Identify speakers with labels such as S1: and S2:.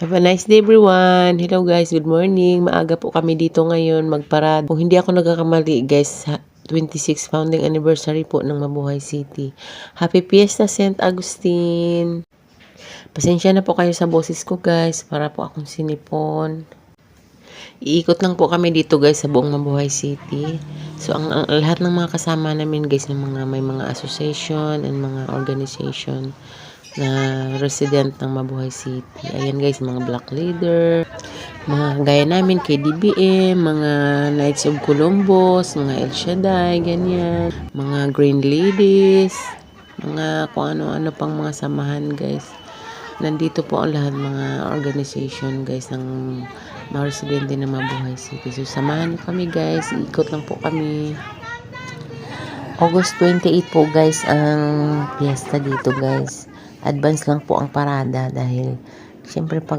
S1: Have a nice day everyone! Hello guys, good morning. Maaga po kami dito ngayon magparada. Kung hindi ako nagkakamali guys, 26 founding anniversary po ng Mabuhay City. Happy Fiesta St. Agustin! Pasensya na po kayo sa boses ko guys, para po akong sinipon. Iikot lang po kami dito guys sa buong Mabuhay City. So ang lahat ng mga kasama namin guys, ng may mga association and mga organization na resident ng Mabuhay City. Ayan guys, mga black leader, mga gaya namin, KDBM, mga Knights of Columbus, mga El Shaddai, ganyan, mga Green Ladies, mga kung ano-ano pang mga samahan guys. Nandito po ang lahat mga organization guys ng mga residente ng Mabuhay City. So samahan niyo kami guys, ikot lang po kami. August 28 po guys ang fiesta dito guys. Advance lang po ang parada dahil siyempre pag